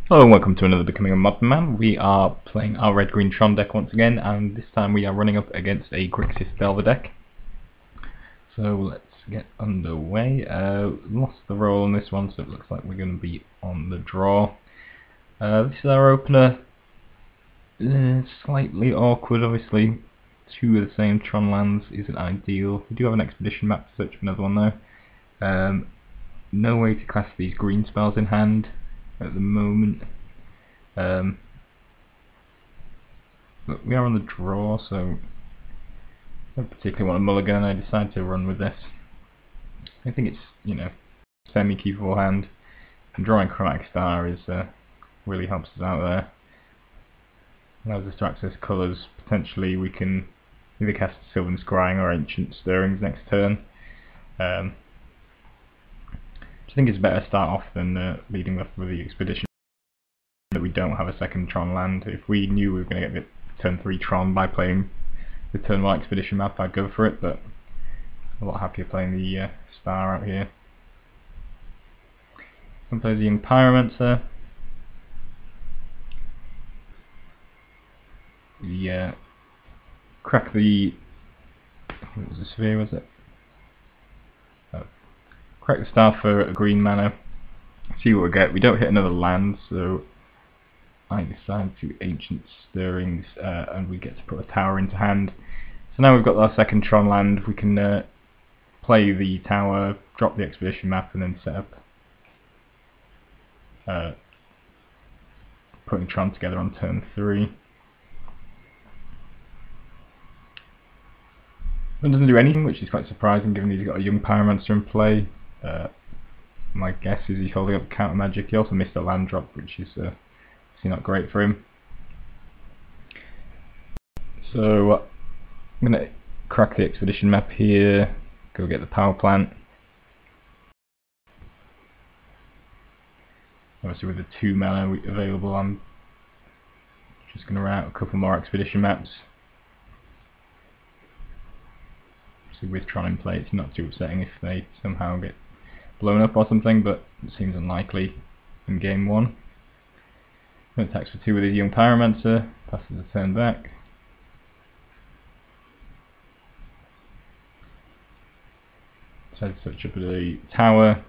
Hello and welcome to another Becoming a Modern Man. We are playing our red-green Tron deck once again, and this time we are running up against a Grixis Delver deck. So let's get underway. Lost the roll on this one, so it looks like we're going to be on the draw. This is our opener. Slightly awkward, obviously. Two of the same Tron lands isn't ideal. We do have an expedition map to search for another one though. No way to cast these green spells in hand at the moment. But we are on the draw, so I don't particularly want a mulligan. I decided to run with this. I think it's, you know, semi-keepable hand. And drawing Chromatic Star is really helps us out there. Allows us to access colours. Potentially we can either cast Sylvan Scrying or Ancient Stirrings next turn. I think it's better to start off than leading off with the expedition. That we don't have a second Tron land. If we knew we were going to get the turn 3 Tron by playing the turn 1 expedition map, I'd go for it, but I'm a lot happier playing the star out here. And play the Young Pyromancer. Crack the... what was the sphere, was it? Oh. Crack the star for a green mana. See what we get. We don't hit another land, so I decide to Ancient Stirrings, and we get to put a tower into hand. So now we've got our second Tron land, we can play the tower, drop the expedition map, and then set up putting Tron together on turn 3. It doesn't do anything, which is quite surprising given he's got a Young Pyromancer in play. My guess is he's holding up counter magic. He also missed a land drop, which is not great for him. So I'm going to crack the expedition map here, go get the power plant. Obviously with the 2 mana available, I'm just going to run out a couple more expedition maps. So with Tron in play, it's not too upsetting if they somehow get blown up or something, but it seems unlikely in game 1. Attacks for 2 with his Young Pyromancer, passes a turn back. Decides to search up at a tower.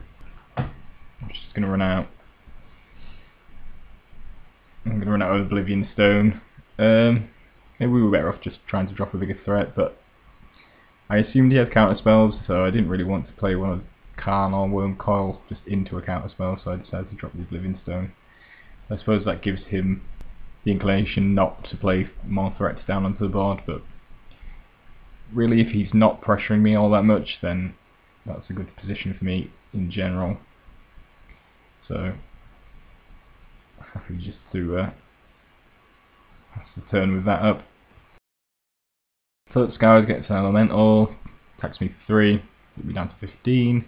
I'm just going to run out. I'm going to run out of Oblivion Stone. Maybe we were better off just trying to drop a bigger threat, but I assumed he had counter spells, so I didn't really want to play one of Karn or Worm Coil just into a counter spell, so I decided to drop the Oblivion Stone. I suppose that gives him the inclination not to play more threats down onto the board, but really if he's not pressuring me all that much, then that's a good position for me in general. So happy just to pass the turn with that up. So Scours gets an elemental, attacks me 3, put me down to 15.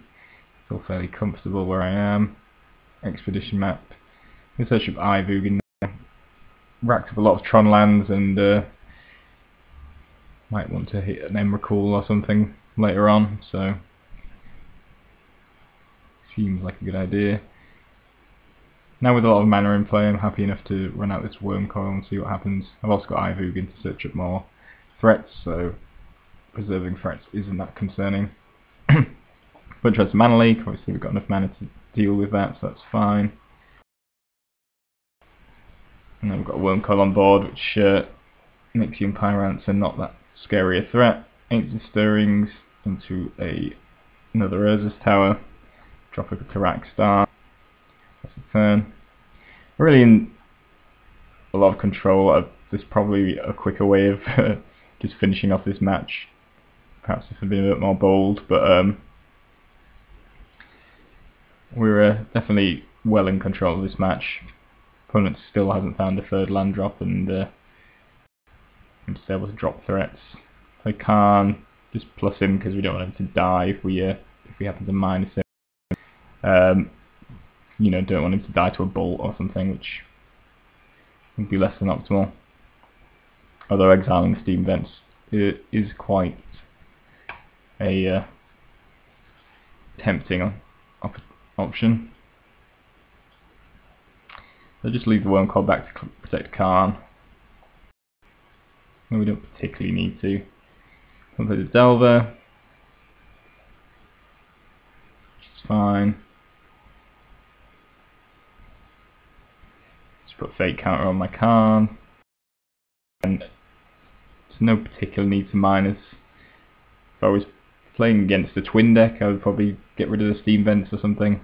Feel fairly comfortable where I am. Expedition map. In search of Ivug, racked up a lot of Tron lands, and might want to hit an Emrakul or something later on, so seems like a good idea. Now with a lot of mana in play, I'm happy enough to run out this Worm Coil and see what happens. I've also got Ivug to search up more threats, so preserving threats isn't that concerning. But try some mana leak, obviously we've got enough mana to deal with that, so that's fine. And then we've got a Worm Coil on board, which makes Young Pyromancer not that scary a threat. Ancient Stirrings into another Urza's Tower, drop a Chromatic Star. That's a turn. We're really in a lot of control. There's probably a quicker way of just finishing off this match. Perhaps if I'd been a bit more bold, but we're definitely well in control of this match. Opponent still hasn't found a third land drop, and I'm just able to drop threats. I can't just plus him because we don't want him to die if we happen to minus him. You know, don't want him to die to a bolt or something, which would be less than optimal. Although exiling Steam Vents is quite a tempting option. So just leave the Worm Coil back to protect Karn. And we don't particularly need to. We'll put the Delver, which is fine. Just put Fate Counter on my Karn. And there's no particular need to minus. If I was playing against the twin deck, I would probably get rid of the Steam Vents or something.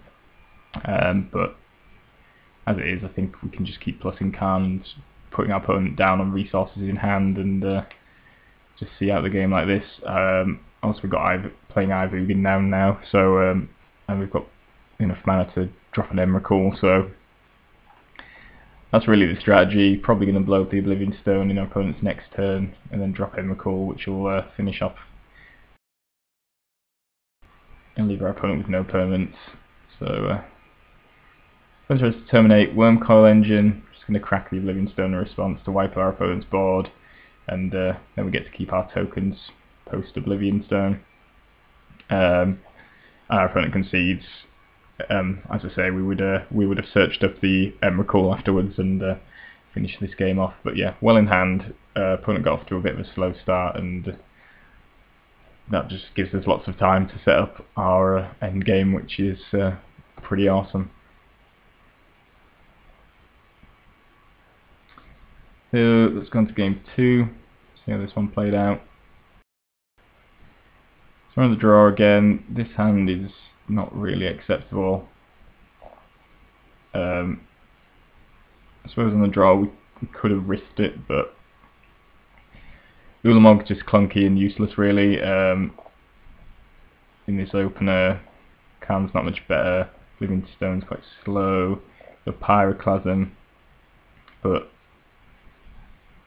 But as it is, I think we can just keep plussing Karn and putting our opponent down on resources in hand and just see out the game like this. Also, we've got playing Ivogin down now, so and we've got enough mana to drop an Emrakul, so that's really the strategy. Probably going to blow up the Oblivion Stone in our opponent's next turn, and then drop Emrakul, which will finish off and leave our opponent with no permanents. So, once I terminate Worm Coil Engine, just going to crack the Oblivion Stone in response to wipe our opponent's board, and then we get to keep our tokens post Oblivion Stone. Our opponent concedes. As I say, we would have searched up the Emrakul afterwards and finished this game off. But yeah, well in hand. Opponent got off to a bit of a slow start, and that just gives us lots of time to set up our end game, which is pretty awesome. So let's go on to game 2, see how this one played out. So we're on the draw again. This hand is not really acceptable. I suppose on the draw we could have risked it, but Ulamog's just clunky and useless really. In this opener, Karn's not much better. Living Stone's quite slow. The Pyroclasm, but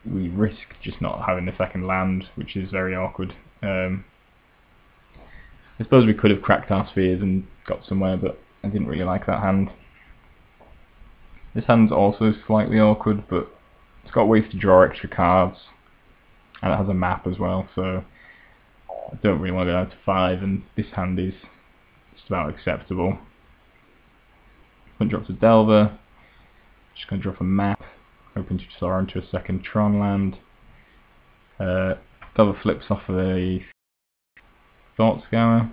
we risk just not having the second land, which is very awkward. I suppose we could have cracked our spheres and got somewhere, but I didn't really like that hand. This hand's also slightly awkward, but it's got ways to draw extra cards, and it has a map as well, so I don't really want to go down to 5, and this hand is just about acceptable. I'm going to drop to Delver, just going to drop a map, hoping to soar into a second Tron land. Delver flips off of a Thought Scour.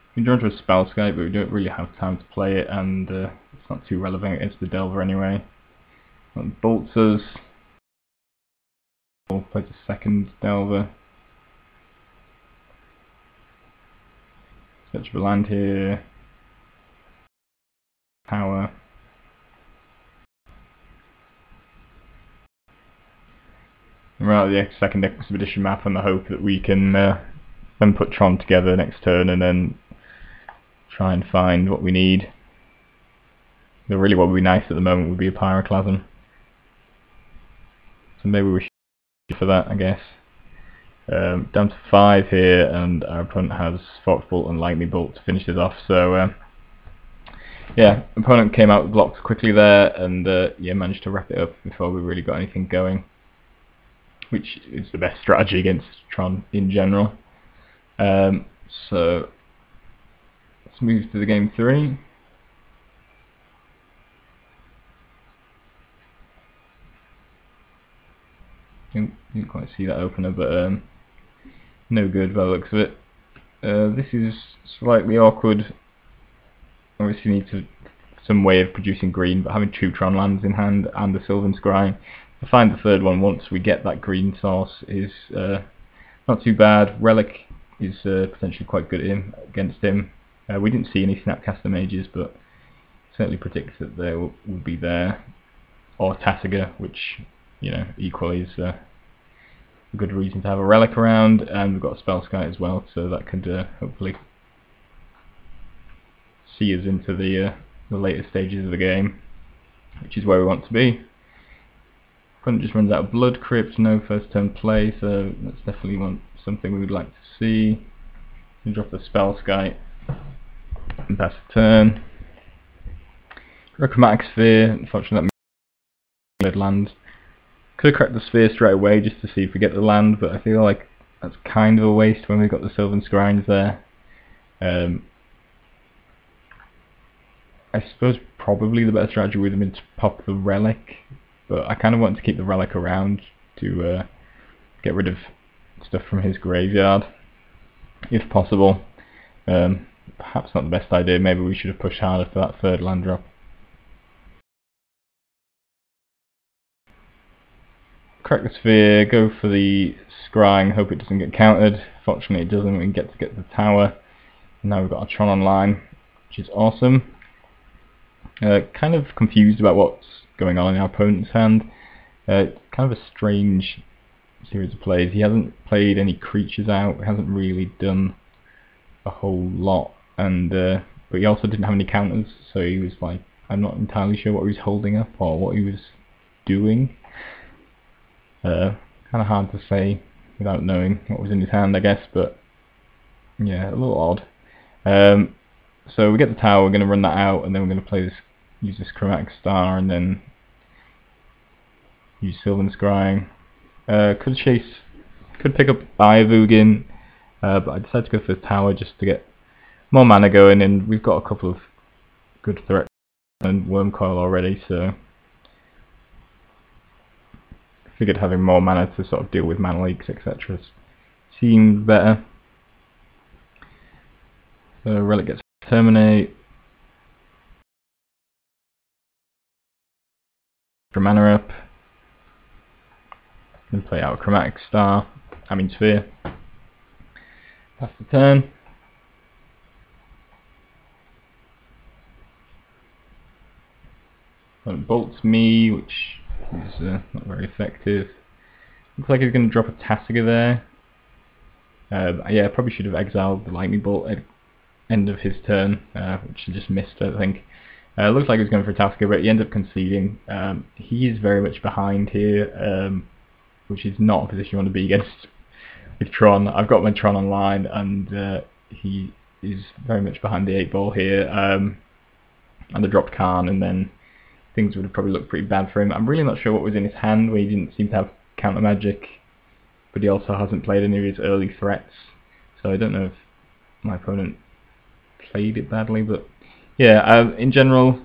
We can draw into a Spellskite, but we don't really have time to play it, and it's not too relevant against the Delver anyway. Bolts us. We'll play the second Delver. Search for land here. Power. Right, the second expedition map on the hope that we can then put Tron together next turn and then try and find what we need. But really what would be nice at the moment would be a Pyroclasm. So maybe we should for that, I guess. Down to 5 here, and our opponent has Fox Bolt and Lightning Bolt to finish it off. So yeah, opponent came out with blocks quickly there, and yeah, managed to wrap it up before we really got anything going, which is the best strategy against Tron in general. So let's move to the game 3. Didn't quite see that opener, but no good by the looks of it. This is slightly awkward. Obviously need some way of producing green, but having 2 Tron lands in hand and the Sylvan Scrying, to find the third one once we get that green source is not too bad. Relic is potentially quite good against him. We didn't see any Snapcaster Mages, but certainly predicts that they will be there. Or Tasiga, which, you know, equally is a good reason to have a Relic around, and we've got a Spellskite as well, so that could hopefully see us into the later stages of the game, which is where we want to be. Opponent just runs out of Blood Crypt, no first turn play, so that's definitely something we would like to see. We drop the Spellskite and pass the turn. Chromatic Sphere, unfortunately that land. Could have cracked the Sphere straight away just to see if we get the land, but I feel like that's kind of a waste when we've got the Sylvan Scryings there. I suppose probably the better strategy would have been to pop the relic, but I kind of want to keep the relic around to get rid of stuff from his graveyard, if possible. Perhaps not the best idea. Maybe we should have pushed harder for that third land drop. Crack the sphere, go for the scrying, hope it doesn't get countered. Fortunately it doesn't, we can get to the tower. And now we've got our Tron online, which is awesome. Kind of confused about what's going on in our opponent's hand. Kind of a strange series of plays. He hasn't played any creatures out, hasn't really done a whole lot, and but he also didn't have any counters, so he was like, I'm not entirely sure what he was holding up or what he was doing. Kind of hard to say without knowing what was in his hand, I guess, but yeah, a little odd. So we get the tower, we're going to run that out, and then we're going to play this, use this Chromatic Star, and then use Sylvan Scrying. Could pick up Ayavugin, but I decided to go for the tower just to get more mana going, and we've got a couple of good threats and Wormcoil already, so I figured having more mana to sort of deal with mana leaks, etc. seemed better. So Relic gets Terminate. For mana up. Then play out a Chromatic Star, Sphere. Pass the turn. Bolts me, which is not very effective. Looks like he's going to drop a Tasiga there. Yeah, I probably should have exiled the Lightning Bolt at end of his turn, which I just missed, I think. Looks like he was going for a Tasiga, but he ended up conceding. He is very much behind here, which is not a position you want to be against with Tron. I've got my Tron online, and he is very much behind the 8-ball here. And I dropped Khan, and then things would have probably looked pretty bad for him. I'm really not sure what was in his hand, where he didn't seem to have counter magic, but he also hasn't played any of his early threats, so I don't know if my opponent played it badly. But yeah, in general,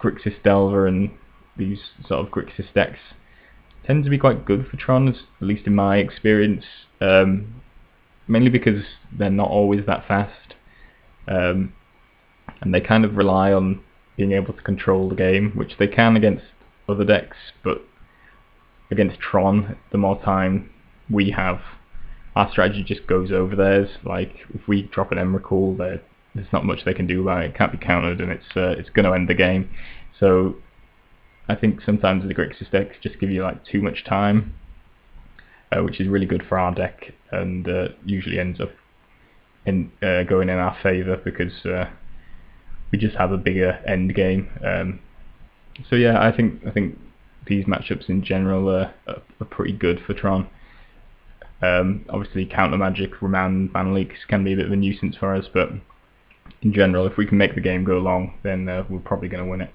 Grixis Delver and these sort of Grixis decks tend to be quite good for Tron, at least in my experience, mainly because they're not always that fast, and they kind of rely on being able to control the game, which they can against other decks, but against Tron, the more time we have, our strategy just goes over theirs. Like, if we drop an Emrakul, there's not much they can do about it. It can't be countered, and it's going to end the game. So I think sometimes the Grixis decks just give you like too much time, which is really good for our deck, and usually ends up going in our favour, because we just have a bigger end game. So yeah, I think these matchups in general are pretty good for Tron. Obviously counter magic, remand, mana leaks can be a bit of a nuisance for us, but in general, if we can make the game go long, then we're probably going to win it.